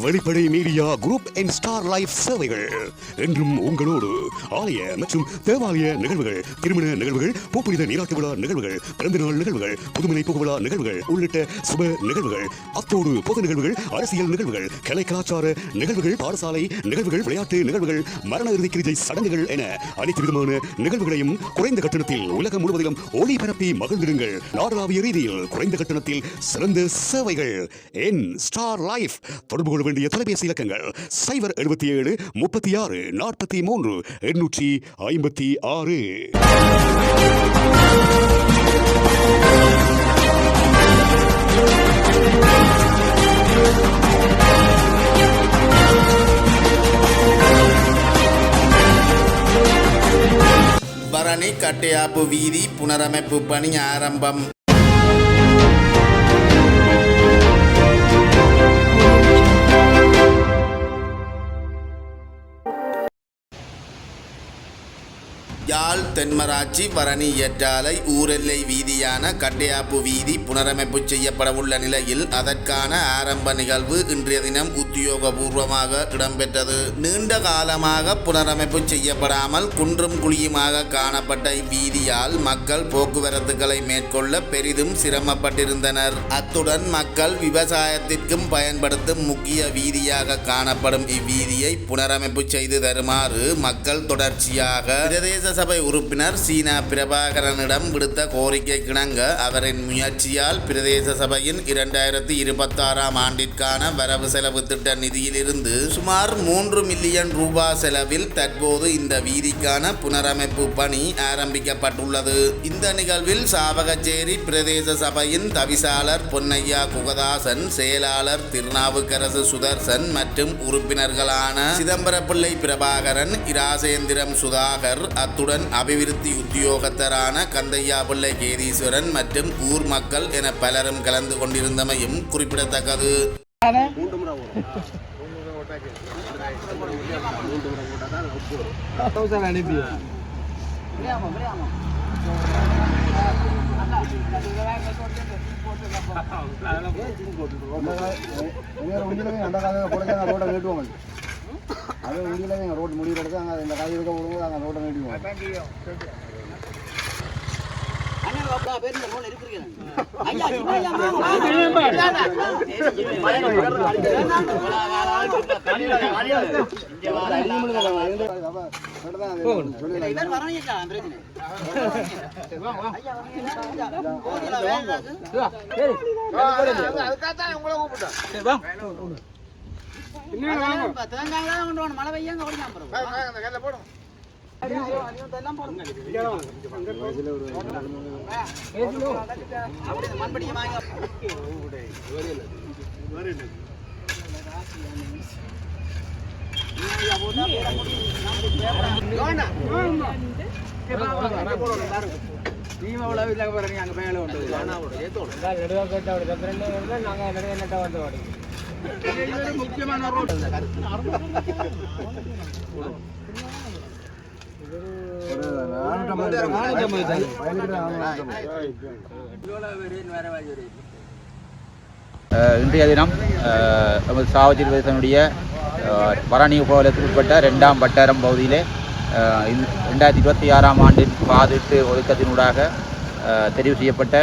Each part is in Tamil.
வெளிப்படை media group and star life சேவைகள் என்றும் உங்களோடு. ஆலய மற்றும் தேவாலய நிகழ்வுகள், திருமண நிகழ்வுகள், பூப்புனித நீராட்டு விழா நிகழ்வுகள், பிறந்தநாள் நிகழ்வுகள், புதுமனை புகுவிழா நிகழ்வுகள் உள்ளிட்ட சுப நிகழ்வுகள், அத்தோடு பொது நிகழ்வுகள், அரசியல் நிகழ்வுகள், கலை கலாச்சார நிகழ்வுகள், பாடசாலை நிகழ்வுகள், விளையாட்டு நிகழ்வுகள், மரண இறுதி கிரிஜை சடங்குகள் என அனைத்து விதமான நிகழ்வுகளையும் குறைந்த கட்டணத்தில் உலகம் முழுவதிலும் ஒளிபரப்பி மகிழ்ந்திடுங்கள். நாடளாவிய ரீதியில் குறைந்த கட்டணத்தில் சிறந்த சேவைகள். என் ஸ்டார் லைஃப். தொடர்பு கொள்ள வேண்டிய தொலைபேசி இலக்கங்கள் 077 36 43 856. பரணி கட்டையாப்பு வீதி புனரமைப்பு பணி ஆரம்பம். யாழ் தென்மராட்சி வரணி ஏற்றாலை ஊரெல்லை வீதியான கட்டையாப்பு வீதி புனரமைப்பு செய்யப்படவுள்ள நிலையில் அதற்கான ஆரம்ப நிகழ்வு இன்றைய தினம் உத்தியோகபூர்வமாக இடம்பெற்றது. நீண்ட காலமாக புனரமைப்பு செய்யப்படாமல் குன்றும் குழியுமாக காணப்பட்ட இவ்வீதியால் மக்கள் போக்குவரத்துகளை மேற்கொள்ள பெரிதும் சிரமப்பட்டிருந்தனர். அத்துடன் மக்கள் விவசாயத்திற்கும் பயன்படுத்தும் முக்கிய வீதியாக காணப்படும் இவ்வீதியை புனரமைப்பு செய்து தருமாறு மக்கள் தொடர்ச்சியாக பிரதேச சபை உறுப்பினர் சீனா பிரபாகரனிடம் விடுத்த கோரிக்கை கிணங்க அவரின் முயற்சியால் பிரதேச சபையின் 2026 ஆண்டிற்கான வரவு செலவு திட்ட நிதியிலிருந்து சுமார் 3 மில்லியன் ரூபாய் செலவில் தற்போது இந்த வீதிக்கான புனரமைப்பு பணி ஆரம்பிக்கப்பட்டுள்ளது. இந்த நிகழ்வில் சாவகச்சேரி பிரதேச சபையின் தவிசாளர் பொன்னையா குகதாசன், செயலாளர் திருநாவுக்கரசு சுதர்சன் மற்றும் உறுப்பினர்களான சிதம்பரப்பிள்ளை பிரபாகரன், இராசேந்திரம் சுதாகர், அத்துடன் அபிவிருத்தி உத்தியோகத்தரான கந்தையா பிள்ளை கேதீஸ்வரன் மற்றும் ஊர் மக்கள் என பலரும் கலந்து கொண்டிருந்தமையும் குறிப்பிடத்தக்கது. அது உண்டியில் எங்கள் ரோடு முடிவு எடுத்து அங்கே இந்த காய் இருக்க விடும்போது அங்கே ரோட்டை நீட்டுவோம். மழை பெய்யாங்க போடும். முக்கியமான ரோடு இன்றைய தினம் நமது சாவச்சேரி பிரதேசனுடைய பரணி உபகலத்துக்கு உட்பட்ட 2ஆம் வட்டாரம் பகுதியிலே 2026 ஆண்டின் பாதிட்டு ஒதுக்கத்தினூடாக தெரிவு செய்யப்பட்ட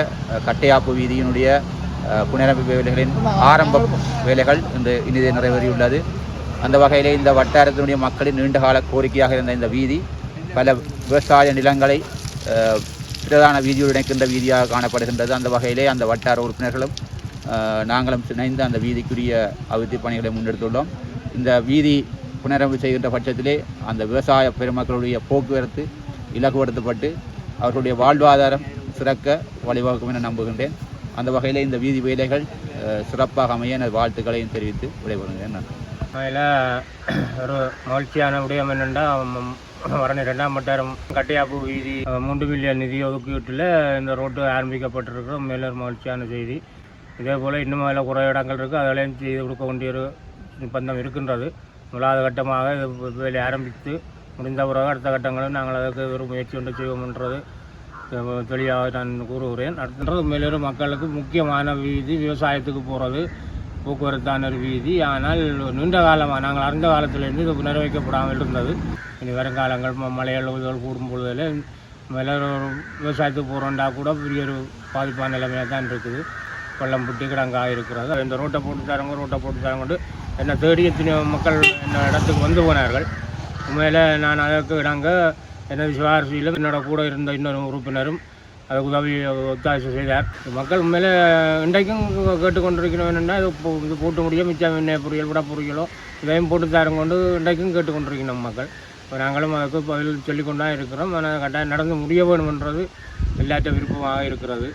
கட்டையாப்பு வீதியினுடைய புனரமைப்பு வேலைகளின் ஆரம்ப வேலைகள் இன்று நிறைவேறியுள்ளது. அந்த வகையிலே இந்த வட்டாரத்தினுடைய மக்களின் நீண்டகால கோரிக்கையாக இருந்த இந்த வீதி பல விவசாய நிலங்களை பிரதான வீதியோடு இணைக்கின்ற வீதியாக காணப்படுகின்றது. அந்த வகையிலே அந்த வட்டார உறுப்பினர்களும் நாங்களும் இணைந்து அந்த வீதிக்குரிய அபிவிருத்தி பணிகளை முன்னெடுத்துள்ளோம். இந்த வீதி புனரமைப்பு செய்கின்ற பட்சத்திலே அந்த விவசாய பெருமக்களுடைய போக்குவரத்து இலகுபடுத்தப்பட்டு அவர்களுடைய வாழ்வாதாரம் சிறக்க வழிவகுக்கும் என நம்புகின்றேன். அந்த வகையில் இந்த வீதி வேலைகள் சிறப்பாக அமைய வாழ்த்துக்களையும் தெரிவித்து விடைபெறுகிறேன். அதில் ஒரு மகிழ்ச்சியான விடயம் என்னென்னா வரணி 2ஆம் வட்டாரம் கட்டையாப்பு வீதி 3 மில்லியன் நிதி ஒதுக்கீட்டில் இந்த ரோட்டு ஆரம்பிக்கப்பட்டிருக்கிறோம். மேலும் மகிழ்ச்சியான செய்தி. இதே போல் இன்னும் அதில் குறை இடங்கள் இருக்குது, அதிலையும் செய்து கொடுக்க வேண்டிய ஒரு நிர்பந்தம் இருக்கின்றது. முதலாவது கட்டமாக இது வேலை ஆரம்பித்து முடிந்த பிறகு அடுத்த கட்டங்களும் நாங்கள் அதற்கு ஒரு முயற்சி ஒன்று செய்வோம் என்றது தெளிவாக நான் கூறுகிறேன். அடுத்தது மேலும் மக்களுக்கு முக்கியமான வீதி விவசாயத்துக்கு போகிறது. போக்குவரத்தான ஒரு வீதி. ஆனால் நீண்ட காலமாக நாங்கள் அறிந்த காலத்திலிருந்து இது நிறைவேற்றப்படாமல் இருந்தது. இனி வருங்காலங்கள் மழைகள் கூடும் பொழுதில் எல்லோரும் விவசாயத்துக்கு போகிறோண்டா கூட பெரிய ஒரு பாதிப்பான நிலைமையாக தான் இருக்குது. வெள்ளம் புட்டி கிடங்காக இருக்கிறது. இந்த ரோட்டை போட்டு தரங்கொண்டு என்னை தேடி எத்தனை மக்கள் என்ன இடத்துக்கு வந்து போனார்கள். உண்மையில் நான் அதற்கு இடங்க எனது சிவாரசியில் என்னோட கூட இருந்த இன்னொரு உறுப்பினரும் அதை உதவி ஒத்தாசை செய்தார். மக்கள் உண்மையில் இன்றைக்கும் கேட்டுக்கொண்டிருக்கணும். என்னென்னா இது போட்டு முடியும் மிச்சம் என்ன பொரியல் விட பொரியலோ இதையும் போட்டு தரங்கொண்டு இன்றைக்கும் கேட்டுக்கொண்டிருக்கணும் மக்கள். இப்போ நாங்களும் அதுக்கு பதில் சொல்லிக்கொண்டா இருக்கிறோம். ஆனால் கட்டாயம் நடந்து முடிய வேணுமென்றது எல்லாற்ற விருப்பமாக இருக்கிறது.